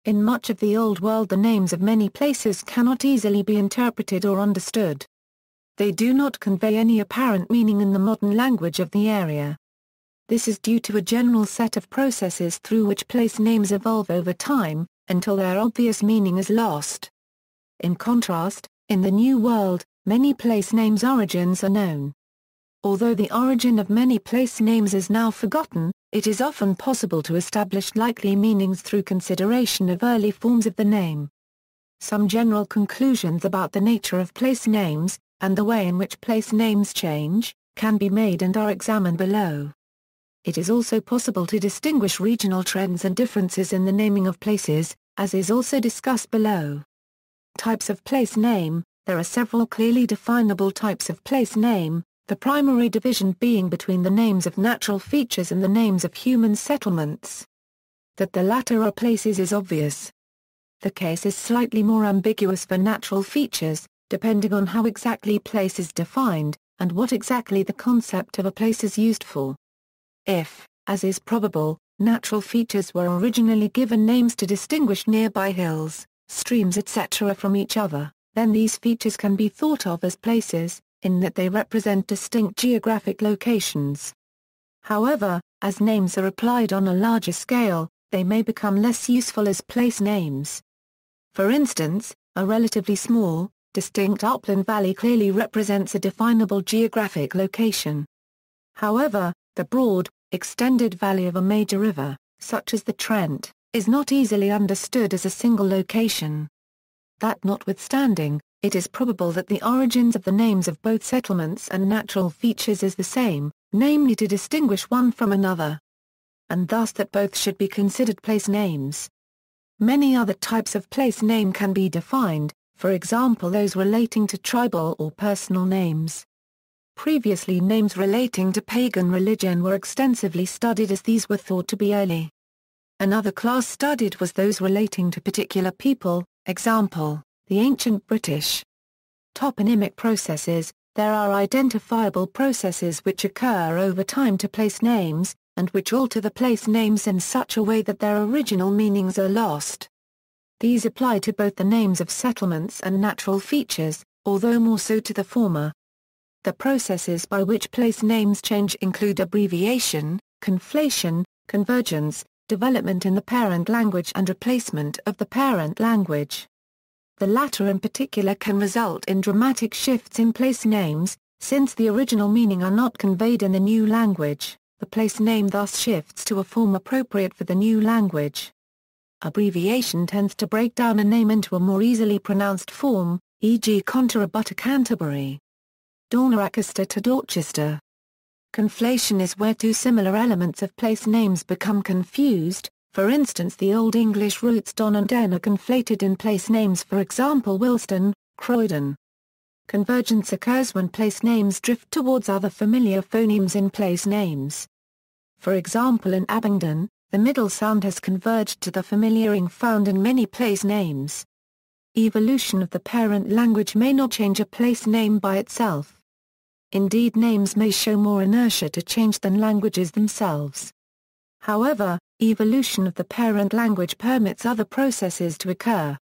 In much of the Old World, the names of many places cannot easily be interpreted or understood. They do not convey any apparent meaning in the modern language of the area. This is due to a general set of processes through which place names evolve over time, until their obvious meaning is lost. In contrast, in the New World, many place names' origins are known. Although the origin of many place names is now forgotten, it is often possible to establish likely meanings through consideration of early forms of the name. Some general conclusions about the nature of place names, and the way in which place names change, can be made and are examined below. It is also possible to distinguish regional trends and differences in the naming of places, as is also discussed below. Types of place name. There are several clearly definable types of place name, the primary division being between the names of natural features and the names of human settlements. That the latter are places is obvious. The case is slightly more ambiguous for natural features, depending on how exactly place is defined, and what exactly the concept of a place is used for. If, as is probable, natural features were originally given names to distinguish nearby hills, streams etc. from each other, then these features can be thought of as places, in that they represent distinct geographic locations. However, as names are applied on a larger scale, they may become less useful as place names. For instance, a relatively small, distinct upland valley clearly represents a definable geographic location. However, the broad, extended valley of a major river, such as the Trent, is not easily understood as a single location. That notwithstanding, it is probable that the origins of the names of both settlements and natural features is the same, namely to distinguish one from another. And thus that both should be considered place names. Many other types of place name can be defined, for example those relating to tribal or personal names. Previously, names relating to pagan religion were extensively studied as these were thought to be early. Another class studied was those relating to particular people, example, the ancient British. Toponymic processes. There are identifiable processes which occur over time to place names, and which alter the place names in such a way that their original meanings are lost. These apply to both the names of settlements and natural features, although more so to the former. The processes by which place names change include abbreviation, conflation, convergence, development in the parent language and replacement of the parent language. The latter in particular can result in dramatic shifts in place names, since the original meaning are not conveyed in the new language, the place name thus shifts to a form appropriate for the new language. Abbreviation tends to break down a name into a more easily pronounced form, e.g. Conterbutter Canterbury. Dorneracaster to Dorchester. Conflation is where two similar elements of place names become confused. For instance, the Old English roots Don and Den are conflated in place names, for example Willesden, Croydon. Convergence occurs when place names drift towards other familiar phonemes in place names. For example, in Abingdon, the middle sound has converged to the familiar ing found in many place names. Evolution of the parent language may not change a place name by itself. Indeed, names may show more inertia to change than languages themselves. However, evolution of the parent language permits other processes to occur.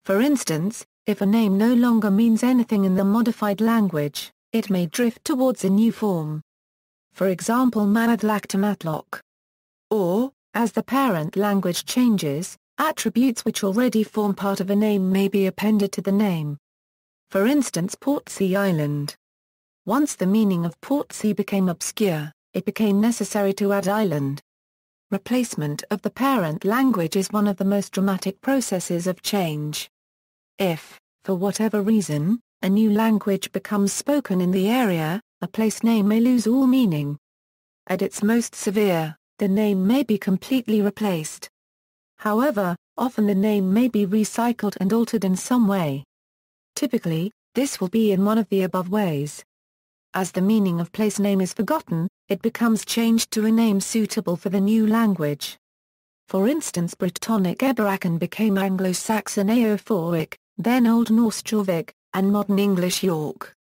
For instance, if a name no longer means anything in the modified language, it may drift towards a new form. For example, Matlack to Matlock. Or, as the parent language changes, attributes which already form part of a name may be appended to the name. For instance, Portsea Island. Once the meaning of Portsea became obscure, it became necessary to add island. Replacement of the parent language is one of the most dramatic processes of change. If, for whatever reason, a new language becomes spoken in the area, a place name may lose all meaning. At its most severe, the name may be completely replaced. However, often the name may be recycled and altered in some way. Typically, this will be in one of the above ways. As the meaning of place name is forgotten, it becomes changed to a name suitable for the new language. For instance, Brittonic Eberachan became Anglo-Saxon Eoforwic, then Old Norse Jorvik, and Modern English York.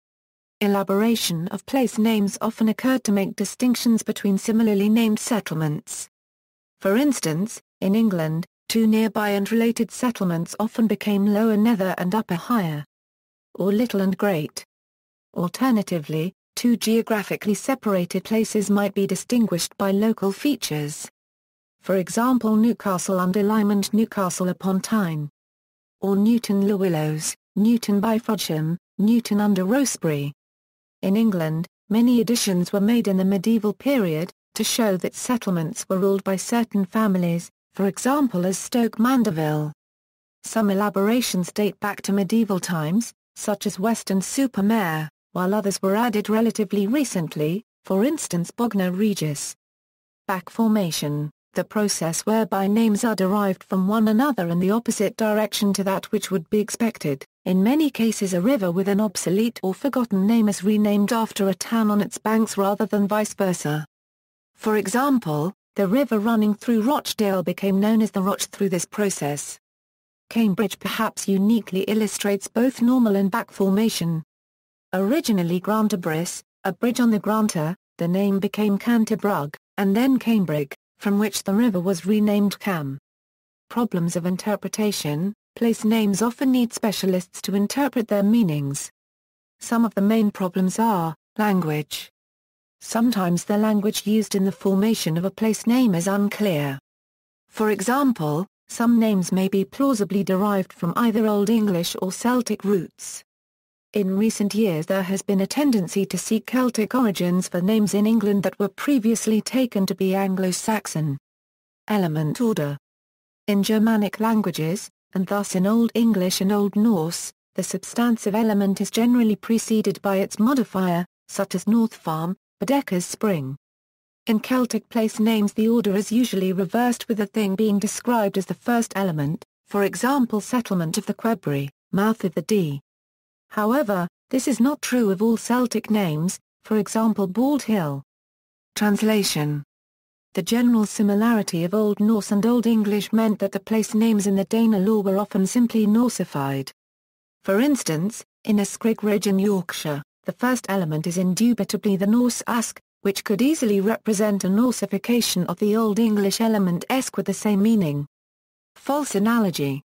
Elaboration of place names often occurred to make distinctions between similarly named settlements. For instance, in England, Two nearby and related settlements often became Lower Nether and Upper Higher, or Little and Great. Alternatively, two geographically separated places might be distinguished by local features. For example, Newcastle-under-Lyme and Newcastle-upon-Tyne. Or Newton-le-Willows, Newton-by-Frodsham, Newton-under-Rosebery. In England, many additions were made in the medieval period, to show that settlements were ruled by certain families, for example as Stoke-Mandeville. Some elaborations date back to medieval times, such as Weston-super-Mare, while others were added relatively recently, for instance Bognor Regis. Back formation, the process whereby names are derived from one another in the opposite direction to that which would be expected. In many cases a river with an obsolete or forgotten name is renamed after a town on its banks rather than vice versa. For example, the river running through Rochdale became known as the Roch through this process. Cambridge perhaps uniquely illustrates both normal and back formation. Originally Grantabris, a bridge on the Granta, the name became Canterbrug, and then Cambrig, from which the river was renamed Cam. Problems of interpretation. Place names often need specialists to interpret their meanings. Some of the main problems are language. Sometimes the language used in the formation of a place name is unclear. For example, some names may be plausibly derived from either Old English or Celtic roots. In recent years there has been a tendency to seek Celtic origins for names in England that were previously taken to be Anglo-Saxon. Element order. In Germanic languages, and thus in Old English and Old Norse, the substantive element is generally preceded by its modifier, such as North Farm, Baedeker's Spring. In Celtic place names the order is usually reversed with the thing being described as the first element, for example settlement of the Quebury, mouth of the Dee. However, this is not true of all Celtic names, for example Bald Hill. Translation. The general similarity of Old Norse and Old English meant that the place names in the Danelaw were often simply Norsified. For instance, in Escrigridge in Yorkshire, the first element is indubitably the Norse ask, which could easily represent a Norsification of the Old English element esk with the same meaning. False analogy.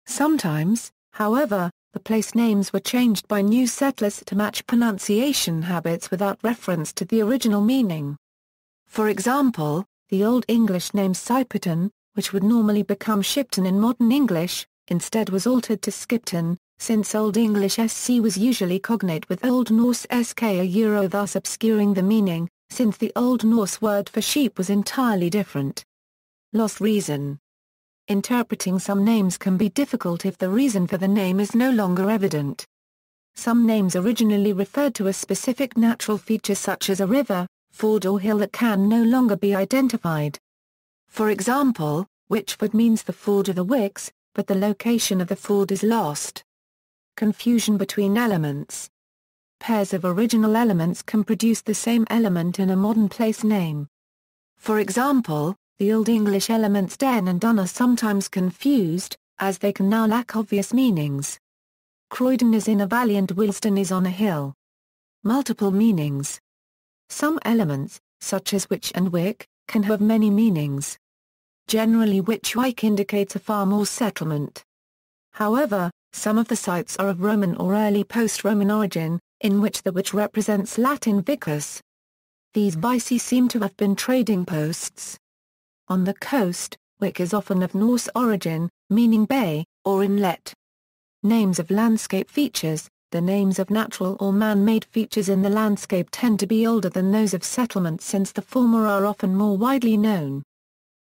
Sometimes, however, the place names were changed by new settlers to match pronunciation habits without reference to the original meaning. For example, the Old English name Cyperton, which would normally become Shipton in modern English, instead was altered to Skipton, since Old English SC was usually cognate with Old Norse SK thus obscuring the meaning, since the Old Norse word for sheep was entirely different. Lost reason. Interpreting some names can be difficult if the reason for the name is no longer evident. Some names originally referred to a specific natural feature such as a river, ford or hill that can no longer be identified. For example, Wychford means the ford of the Wicks, but the location of the ford is lost. Confusion between elements. Pairs of original elements can produce the same element in a modern place name. For example, the Old English elements den and dun are sometimes confused, as they can now lack obvious meanings. Croydon is in a valley and Willesden is on a hill. Multiple meanings. Some elements, such as witch and wick, can have many meanings. Generally Witchwyke indicates a farm or settlement. However, some of the sites are of Roman or early post-Roman origin, in which the witch represents Latin vicus. These vici seem to have been trading posts. On the coast, wick is often of Norse origin, meaning bay, or inlet. Names of landscape features. The names of natural or man-made features in the landscape tend to be older than those of settlements since the former are often more widely known.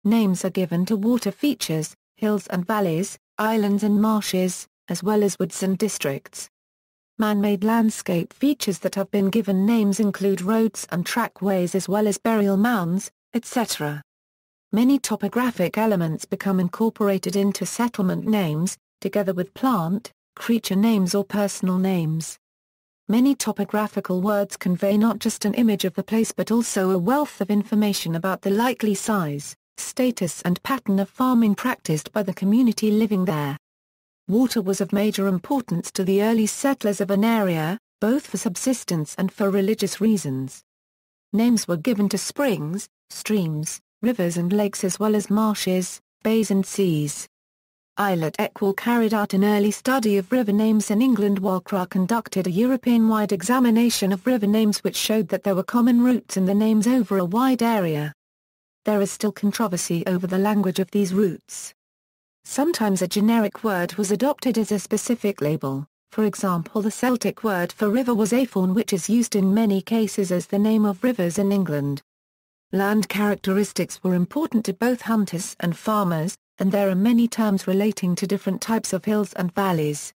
Names are given to water features, hills and valleys, islands and marshes, as well as woods and districts. Man-made landscape features that have been given names include roads and trackways as well as burial mounds, etc. Many topographic elements become incorporated into settlement names, together with plant, creature names or personal names. Many topographical words convey not just an image of the place but also a wealth of information about the likely size, status and pattern of farming practiced by the community living there. Water was of major importance to the early settlers of an area, both for subsistence and for religious reasons. Names were given to springs, streams, rivers and lakes as well as marshes, bays and seas. Eilert Ekwall carried out an early study of river names in England while Krah conducted a European-wide examination of river names which showed that there were common roots in the names over a wide area. There is still controversy over the language of these roots. Sometimes a generic word was adopted as a specific label. For example, the Celtic word for river was Afon, which is used in many cases as the name of rivers in England. Land characteristics were important to both hunters and farmers, and there are many terms relating to different types of hills and valleys.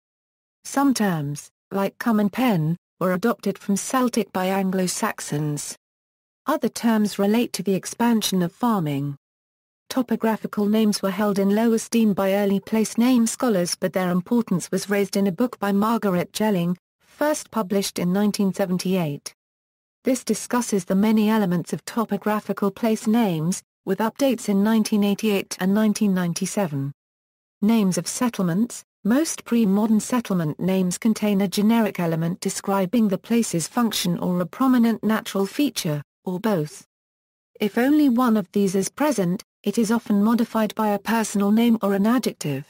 Some terms, like come and pen, were adopted from Celtic by Anglo-Saxons. Other terms relate to the expansion of farming. Topographical names were held in low esteem by early place name scholars, but their importance was raised in a book by Margaret Jelling, first published in 1978. This discusses the many elements of topographical place names, with updates in 1988 and 1997. Names of settlements. Most pre-modern settlement names contain a generic element describing the place's function or a prominent natural feature, or both. If only one of these is present, it is often modified by a personal name or an adjective.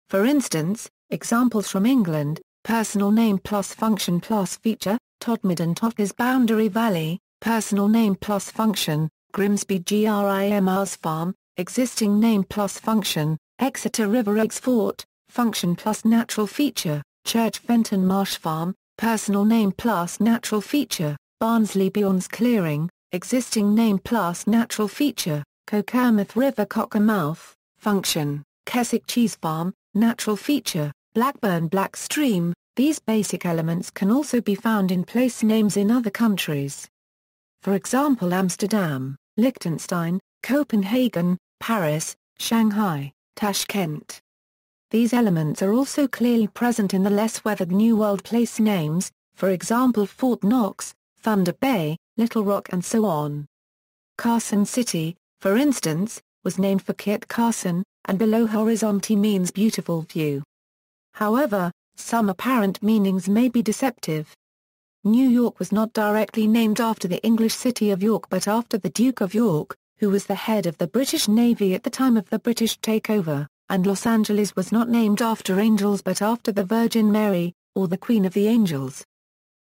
For instance, examples from England: personal name plus function plus feature, Todmorden Totnes Boundary Valley, personal name plus function, Grimsby Grim's Farm, existing name plus function, Exeter River Eggs Fort, function plus natural feature, Church Fenton Marsh Farm, personal name plus natural feature, Barnsley Bjorn's Clearing, existing name plus natural feature, Cockermouth River Cockermouth, function, Keswick Cheese Farm, natural feature, Blackburn Black Stream. These basic elements can also be found in place names in other countries. For example, Amsterdam, Liechtenstein, Copenhagen, Paris, Shanghai, Tashkent. These elements are also clearly present in the less weathered New World place names, for example Fort Knox, Thunder Bay, Little Rock and so on. Carson City, for instance, was named for Kit Carson, and below horizonte means beautiful view. However, some apparent meanings may be deceptive. New York was not directly named after the English city of York but after the Duke of York, who was the head of the British Navy at the time of the British takeover, and Los Angeles was not named after angels but after the Virgin Mary, or the Queen of the Angels.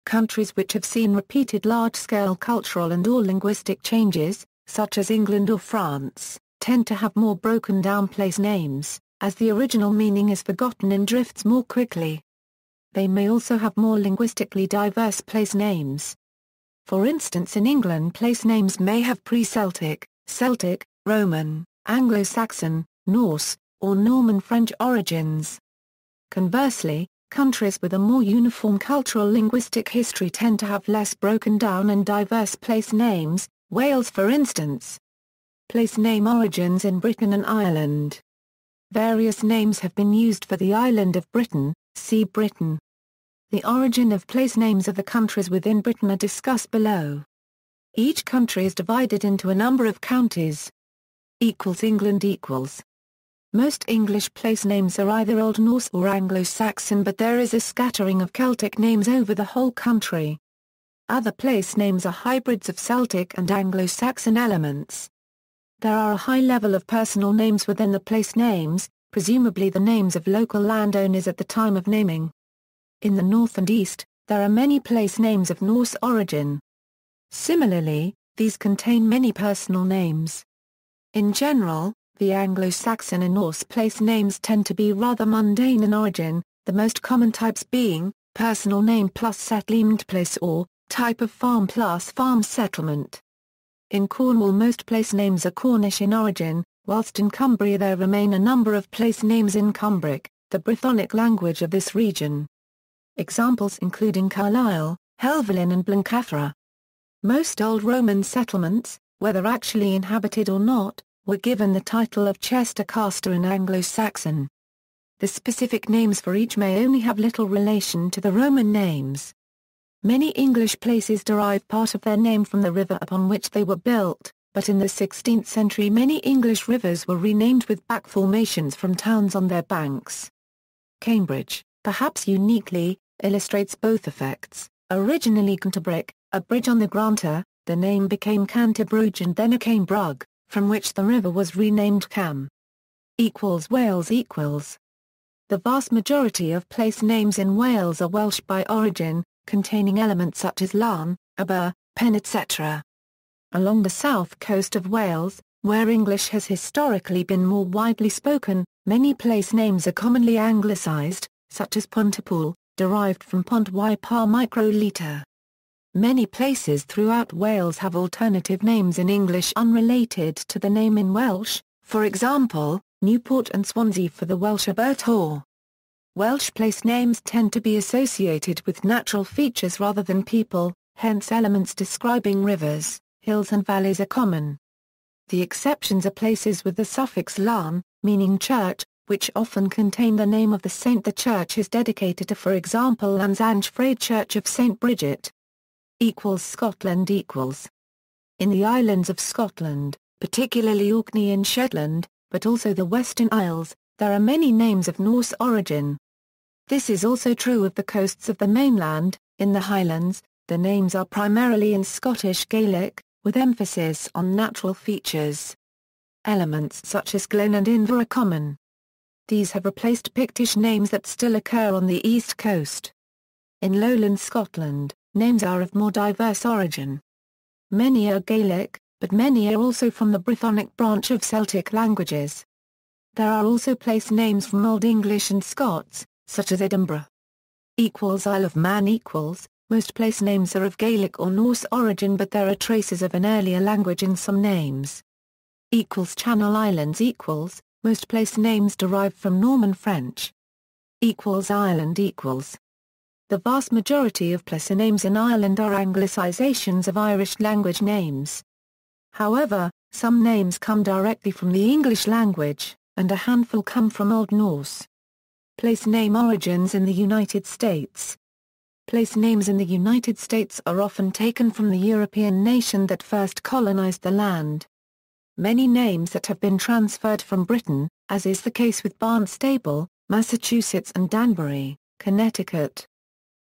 Countries which have seen repeated large-scale cultural and or linguistic changes, such as England or France, tend to have more broken-down place names, as the original meaning is forgotten and drifts more quickly. They may also have more linguistically diverse place names. For instance, in England place names may have pre-Celtic, Celtic, Roman, Anglo-Saxon, Norse, or Norman French origins. Conversely, countries with a more uniform cultural linguistic history tend to have less broken down and diverse place names, Wales for instance. Place name origins in Britain and Ireland. Various names have been used for the island of Britain, see Britain. The origin of place names of the countries within Britain are discussed below. Each country is divided into a number of counties. England equals. Most English place names are either Old Norse or Anglo-Saxon, but there is a scattering of Celtic names over the whole country. Other place names are hybrids of Celtic and Anglo-Saxon elements. There are a high level of personal names within the place names, presumably the names of local landowners at the time of naming. In the north and east, there are many place names of Norse origin. Similarly, these contain many personal names. In general, the Anglo-Saxon and Norse place names tend to be rather mundane in origin, the most common types being personal name plus settlement place or type of farm plus farm settlement. In Cornwall most place names are Cornish in origin, whilst in Cumbria there remain a number of place names in Cumbric, the Brythonic language of this region. Examples including Carlisle, Helvellyn and Blencathra. Most Old Roman settlements, whether actually inhabited or not, were given the title of Chester Castor in Anglo-Saxon. The specific names for each may only have little relation to the Roman names. Many English places derive part of their name from the river upon which they were built, but in the 16th century many English rivers were renamed with back formations from towns on their banks. Cambridge, perhaps uniquely, illustrates both effects. Originally Canterbury, a bridge on the Granter, the name became Canterbridge and then a Cambridge, from which the river was renamed Cam. Wales equals. The vast majority of place names in Wales are Welsh by origin, containing elements such as lan, aber, pen etc. Along the south coast of Wales, where English has historically been more widely spoken, many place names are commonly anglicised, such as Pontypool, derived from Pont y Par microliter. Many places throughout Wales have alternative names in English unrelated to the name in Welsh, for example, Newport and Swansea for the Welsh Abertawe. Welsh place names tend to be associated with natural features rather than people, hence elements describing rivers, hills and valleys are common. The exceptions are places with the suffix lan, meaning church, which often contain the name of the saint the church is dedicated to, for example Llansange Church of St. Bridget. Scotland equals. In the islands of Scotland, particularly Orkney and Shetland, but also the Western Isles, there are many names of Norse origin. This is also true of the coasts of the mainland. In the Highlands, the names are primarily in Scottish Gaelic, with emphasis on natural features. Elements such as glen and inver are common. These have replaced Pictish names that still occur on the east coast. In lowland Scotland, names are of more diverse origin. Many are Gaelic, but many are also from the Brythonic branch of Celtic languages. There are also place names from Old English and Scots, such as Edinburgh. Isle of Man equals. Most place names are of Gaelic or Norse origin, but there are traces of an earlier language in some names. Channel Islands equals. Most place names derive from Norman French. Ireland equals. The vast majority of place names in Ireland are anglicizations of Irish language names. However, some names come directly from the English language, and a handful come from Old Norse. Place name origins in the United States. Place names in the United States are often taken from the European nation that first colonized the land. Many names that have been transferred from Britain, as is the case with Barnstable, Massachusetts and Danbury, Connecticut.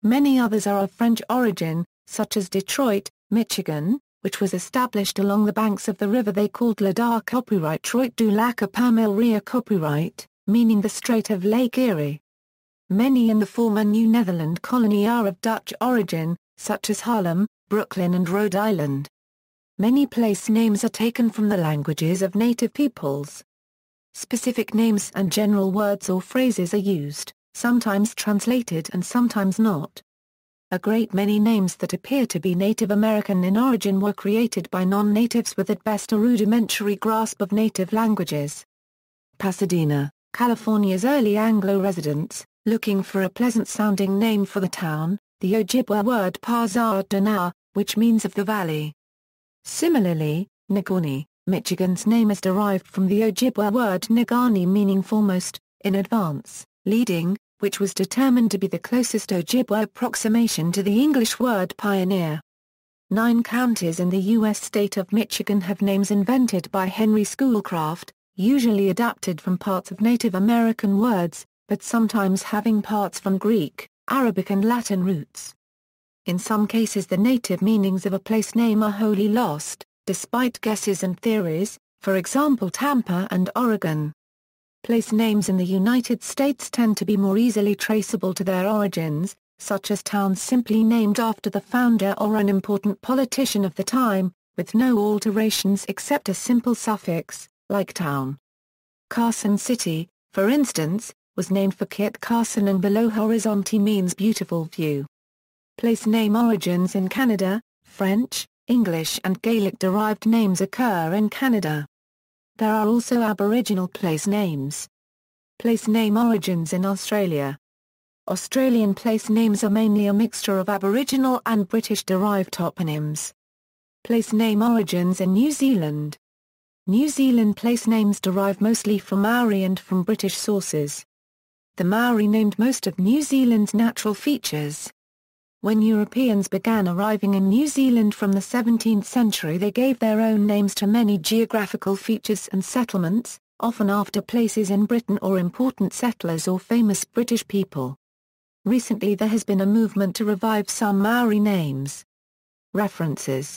Many others are of French origin, such as Detroit, Michigan, which was established along the banks of the river they called Le Dar copyright Troit du Lac Permil Ria copyright, meaning the Strait of Lake Erie. Many in the former New Netherland colony are of Dutch origin, such as Harlem, Brooklyn and Rhode Island. Many place names are taken from the languages of native peoples. Specific names and general words or phrases are used, sometimes translated and sometimes not. A great many names that appear to be Native American in origin were created by non-natives with at best a rudimentary grasp of native languages. Pasadena, California's early Anglo residents, looking for a pleasant-sounding name for the town, the Ojibwa word Pazardana, which means of the valley. Similarly, Negaunee, Michigan's name is derived from the Ojibwa word Negaunee meaning foremost, in advance, leading, which was determined to be the closest Ojibwa approximation to the English word pioneer. 9 counties in the U.S. state of Michigan have names invented by Henry Schoolcraft, usually adapted from parts of Native American words, but sometimes having parts from Greek, Arabic and Latin roots. In some cases the native meanings of a place name are wholly lost, despite guesses and theories, for example Tampa and Oregon. Place names in the United States tend to be more easily traceable to their origins, such as towns simply named after the founder or an important politician of the time, with no alterations except a simple suffix, like town. Carson City, for instance, was named for Kit Carson and below horizonte means beautiful view. Place name origins in Canada. French, English and Gaelic-derived names occur in Canada. There are also Aboriginal place names. Place name origins in Australia. Australian place names are mainly a mixture of Aboriginal and British-derived toponyms. Place name origins in New Zealand. New Zealand place names derive mostly from Maori and from British sources. The Maori named most of New Zealand's natural features. When Europeans began arriving in New Zealand from the 17th century they gave their own names to many geographical features and settlements, often after places in Britain or important settlers or famous British people. Recently there has been a movement to revive some Maori names. References